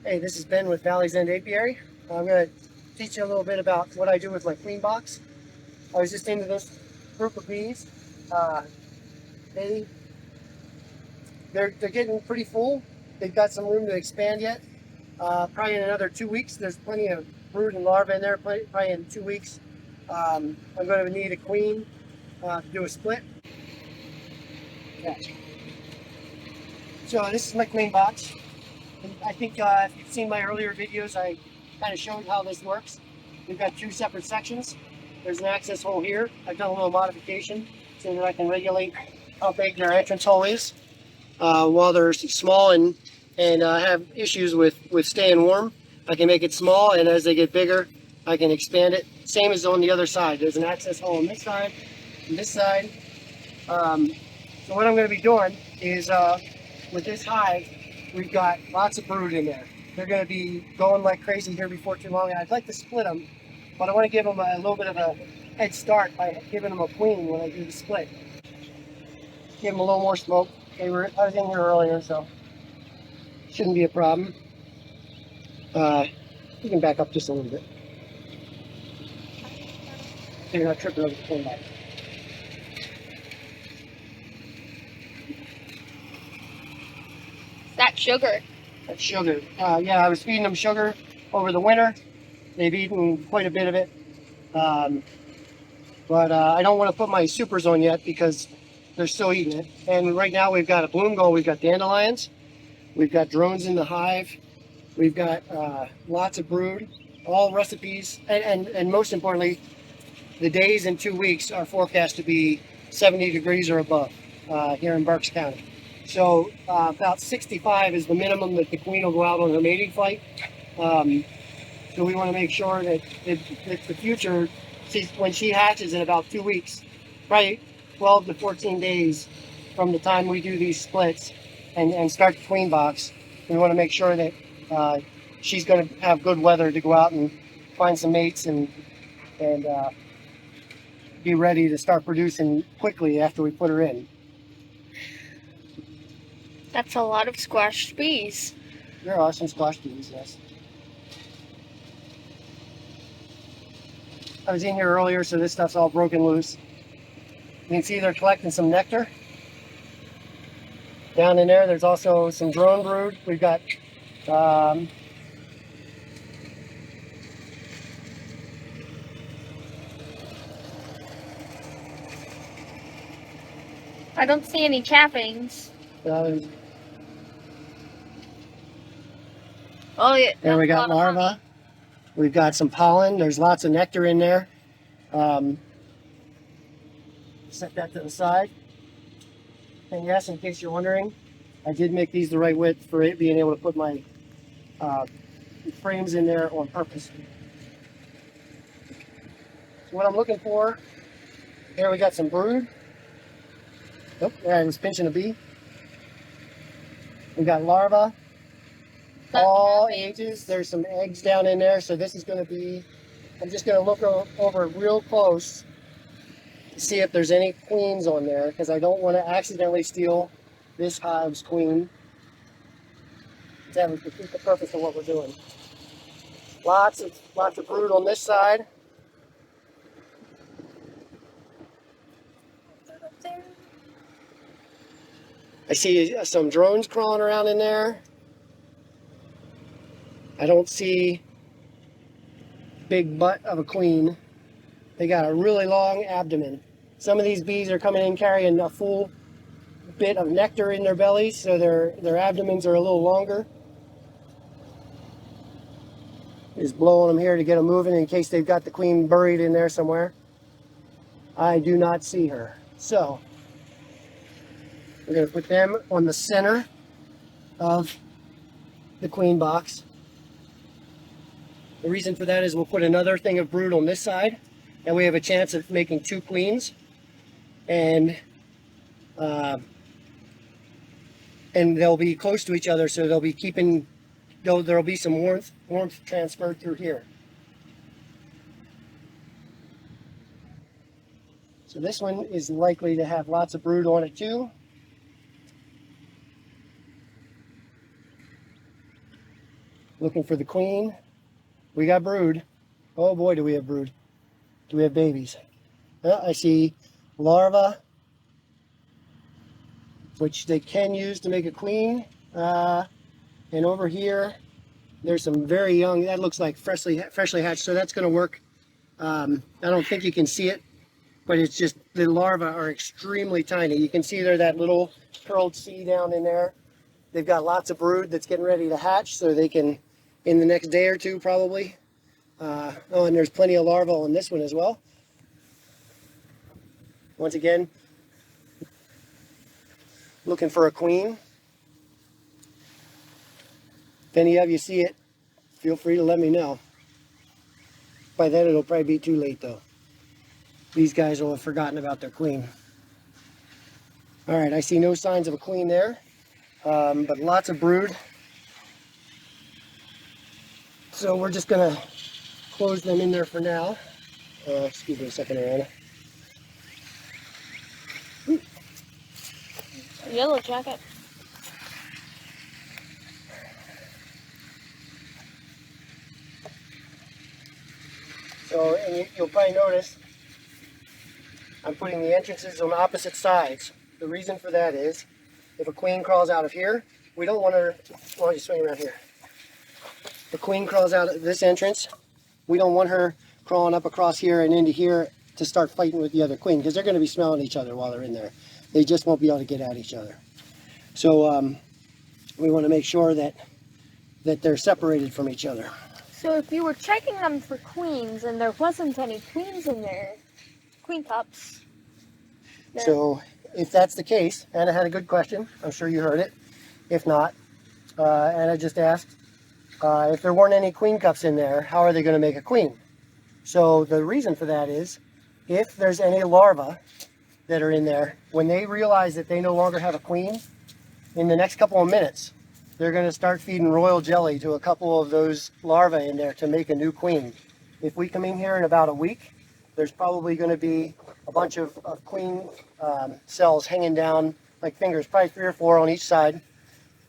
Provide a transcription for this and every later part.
Hey, this is Ben with Valley's End Apiary. I'm going to teach you a little bit about what I do with my queen box. I was just into this group of bees. Uh, they, they're getting pretty full. They've got some room to expand yet. Probably in another 2 weeks. There's plenty of brood and larvae in there. Probably in 2 weeks. I'm going to need a queen to do a split. Okay. So this is my queen box. I think if you've seen my earlier videos, I kind of showed how this works. We've got 2 separate sections. There's an access hole here. I've done a little modification so that I can regulate how big their entrance hole is while they're small and have issues with staying warm. I can make it small, and as they get bigger, I can expand it. Same as on the other side. There's an access hole on this side and this side. So what I'm going to be doing is with this hive, we've got lots of brood in there. They're going to be going like crazy here before too long, and I'd like to split them, but I want to give them a little bit of a head start by giving them a queen when I do the split. Give them a little more smoke. I was in here earlier, so shouldn't be a problem. You can back up just a little bit so you're not tripping over the queen box. That's sugar. That's sugar. Yeah, I was feeding them sugar over the winter. They've eaten quite a bit of it. But I don't want to put my supers on yet because they're still eating it. And right now we've got a bloom going. We've got dandelions. We've got drones in the hive. We've got lots of brood, all recipes. And most importantly, the days in 2 weeks are forecast to be 70 degrees or above here in Berks County. So about 65 is the minimum that the queen will go out on her mating flight. So we want to make sure that the future, when she hatches in about 2 weeks, probably 12 to 14 days from the time we do these splits and start the queen box, we want to make sure that she's going to have good weather to go out and find some mates and be ready to start producing quickly after we put her in. That's a lot of squashed bees. There are some squash bees, yes. I was in here earlier, so this stuff's all broken loose. You can see they're collecting some nectar. Down in there, there's also some drone brood. We've got I don't see any cappings. Oh yeah. There we got larvae. We've got some pollen. There's lots of nectar in there. Set that to the side. And yes, in case you're wondering, I did make these the right width for it being able to put my frames in there on purpose. So what I'm looking for, here we got some brood. Oh, I was pinching a bee. We got larvae. All ages. There's some eggs down in there, so this is going to be, I'm just going to look over real close to see if there's any queens on there, because I don't want to accidentally steal this hive's queen. That would defeat the purpose of what we're doing. Lots of brood on this side. I see some drones crawling around in there. I don't see big butt of a queen. They got a really long abdomen. Some of these bees are coming in carrying a full bit of nectar in their bellies, so their abdomens are a little longer. Just blowing them here to get them moving in case they've got the queen buried in there somewhere. I do not see her. So we're going to put them on the center of the queen box. The reason for that is we'll put another thing of brood on this side, and we have a chance of making 2 queens, and they'll be close to each other, so they'll be keeping. There'll be some warmth transferred through here. So this one is likely to have lots of brood on it too. Looking for the queen. We got brood. Oh boy, do we have brood. Do we have babies? I see larvae, which they can use to make a queen. And over here, there's some very young, that looks like freshly hatched, so that's going to work. I don't think you can see it, but it's just the larvae are extremely tiny. You can see there that little curled C down in there. They've got lots of brood that's getting ready to hatch, so they can, in the next day or two probably. Oh, and there's plenty of larvae on this one as well. Once again, looking for a queen. If any of you see it, feel free to let me know. By then it'll probably be too late though. These guys will have forgotten about their queen. All right, I see no signs of a queen there, but lots of brood. So we're just gonna close them in there for now. Excuse me a second, Anna. Yellow jacket. So, and you'll probably notice I'm putting the entrances on opposite sides. The reason for that is, if a queen crawls out of here, we don't want her, why don't you swing around here? If the queen crawls out of this entrance, we don't want her crawling up across here and into here to start fighting with the other queen, because they're going to be smelling each other while they're in there. They just won't be able to get at each other. So we want to make sure that they're separated from each other. So if you were checking them for queens and there wasn't any queens in there, queen cups. then- So if that's the case, Anna had a good question. I'm sure you heard it. If not, Anna just asked, if there weren't any queen cups in there, how are they going to make a queen? So the reason for that is, if there's any larvae that are in there, when they realize that they no longer have a queen, in the next couple of minutes, they're going to start feeding royal jelly to a couple of those larvae in there to make a new queen. If we come in here in about a week, there's probably going to be a bunch of queen cells hanging down like fingers, probably 3 or 4 on each side,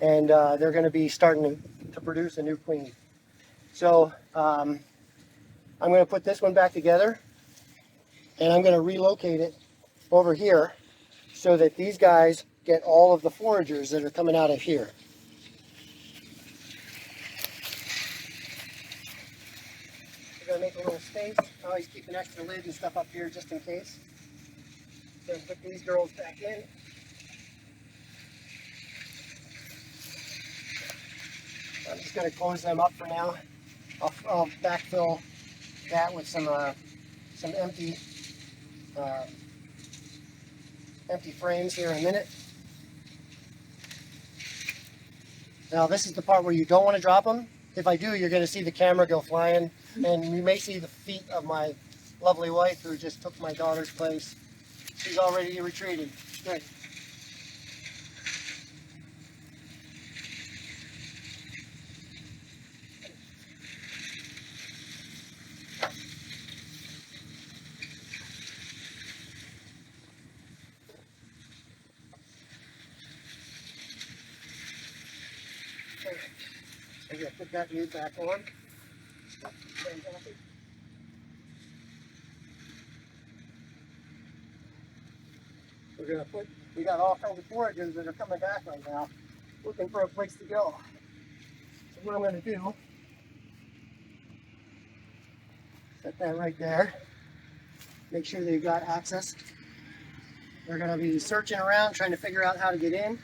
and they're going to be starting to produce a new queen. So I'm going to put this one back together, and I'm going to relocate it over here so that these guys get all of the foragers that are coming out of here. We're going to make a little space. I always keep an extra lid and stuff up here just in case. So put these girls back in. I'm just going to close them up for now. I'll backfill that with some empty frames here in a minute. Now this is the part where you don't want to drop them. If I do, you're going to see the camera go flying, and you may see the feet of my lovely wife who just took my daughter's place. She's already retreated. Good. I'm going to put that lid back on. We're going to put, we got all kinds of foragers that are coming back right now, looking for a place to go. So what I'm going to do, set that right there, make sure they've got access. They're going to be searching around, trying to figure out how to get in.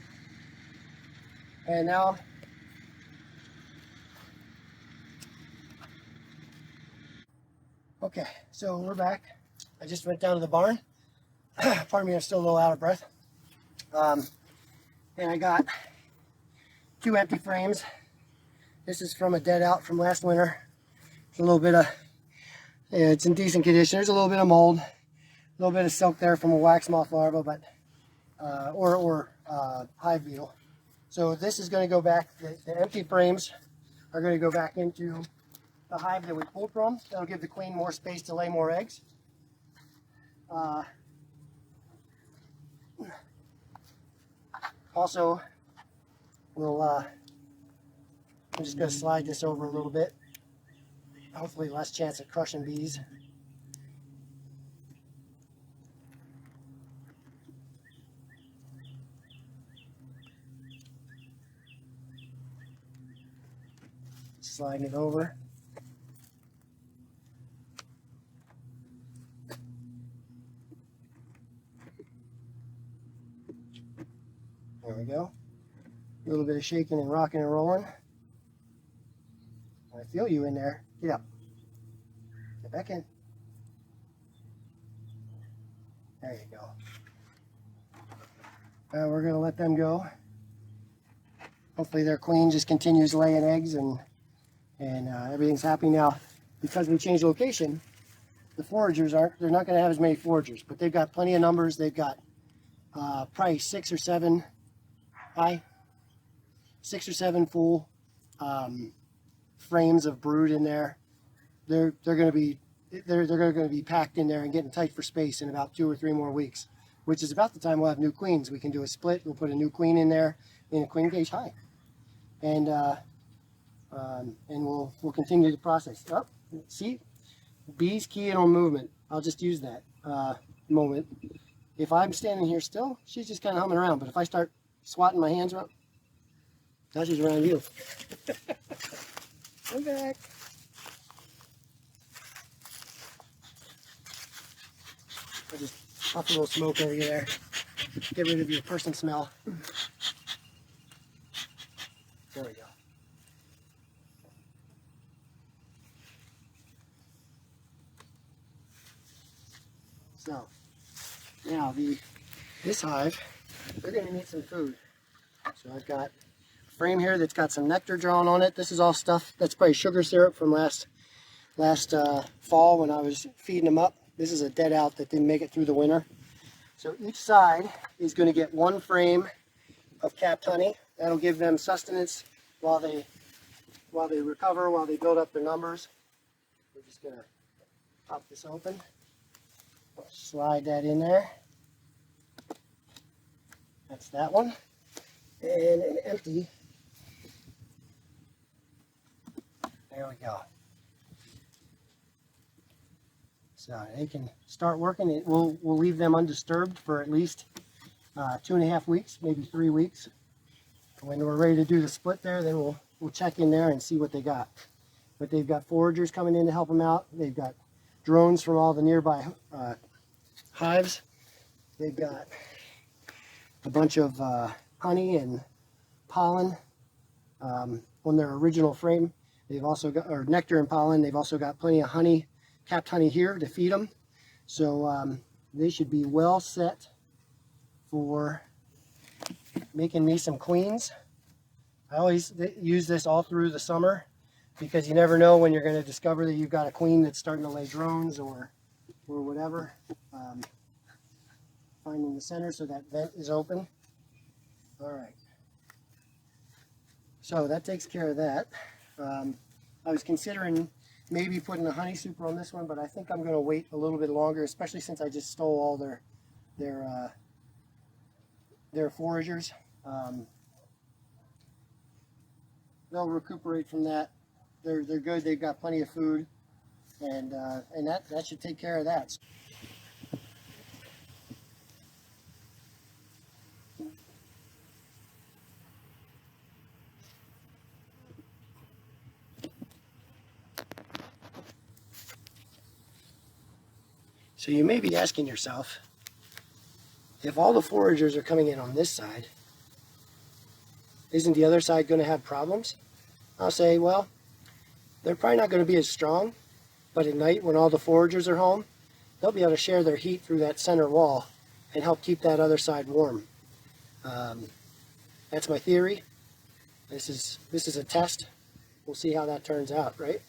And now, okay, so we're back. I just went down to the barn. Pardon me, I'm still a little out of breath. And I got 2 empty frames. This is from a dead out from last winter. There's a little bit of, yeah, it's in decent condition. There's a little bit of mold, a little bit of silk there from a wax moth larva, but or hive beetle. So this is going to go back. The empty frames are going to go back into the hive that we pulled from. That'll give the queen more space to lay more eggs. Also, we'll I'm just going to slide this over a little bit. Hopefully less chance of crushing bees. Sliding it over. There we go. A little bit of shaking and rocking and rolling. I feel you in there. Get up. Get back in. There you go. We're going to let them go. Hopefully their queen just continues laying eggs and everything's happy now. Because we changed location, the foragers they're not going to have as many foragers, but they've got plenty of numbers. They've got probably 6 or 7 full frames of brood in there. They're going to be packed in there and getting tight for space in about 2 or 3 more weeks, which is about the time we'll have new queens. We can do a split. We'll put a new queen in there in a queen cage high, and we'll continue the process. Oh, see, bees keying on movement. I'll just use that moment. If I'm standing here still, she's just kind of humming around. But if I start swatting my hands around, now she's around you. Come back. I'll just puff a little smoke over you there. Get rid of your person smell. There we go. So, now this hive, they're going to need some food. So I've got a frame here that's got some nectar drawn on it. This is all stuff, that's probably sugar syrup from last fall when I was feeding them up. This is a dead out that didn't make it through the winter. So each side is going to get 1 frame of capped honey. That'll give them sustenance while they recover, while they build up their numbers. We're just going to pop this open. Slide that in there. That's that one. And an empty. There we go. So they can start working. We'll leave them undisturbed for at least 2.5 weeks, maybe 3 weeks. When we're ready to do the split there, then we'll check in there and see what they got. But they've got foragers coming in to help them out. They've got drones from all the nearby hives. They've got a bunch of honey and pollen on their original frame. They've also got, or nectar and pollen. They've also got plenty of honey, capped honey here to feed them. So they should be well set for making me some queens. I always use this all through the summer because you never know when you're going to discover that you've got a queen that's starting to lay drones or whatever. Finding the center so that vent is open. All right. So that takes care of that. I was considering maybe putting a honey super on this one, but I think I'm going to wait a little bit longer, especially since I just stole all their foragers. They'll recuperate from that. They're good. They've got plenty of food, and that should take care of that. So you may be asking yourself, if all the foragers are coming in on this side, isn't the other side going to have problems? I'll say, well, they're probably not going to be as strong, but at night when all the foragers are home, they'll be able to share their heat through that center wall and help keep that other side warm. That's my theory. This is a test. We'll see how that turns out, right?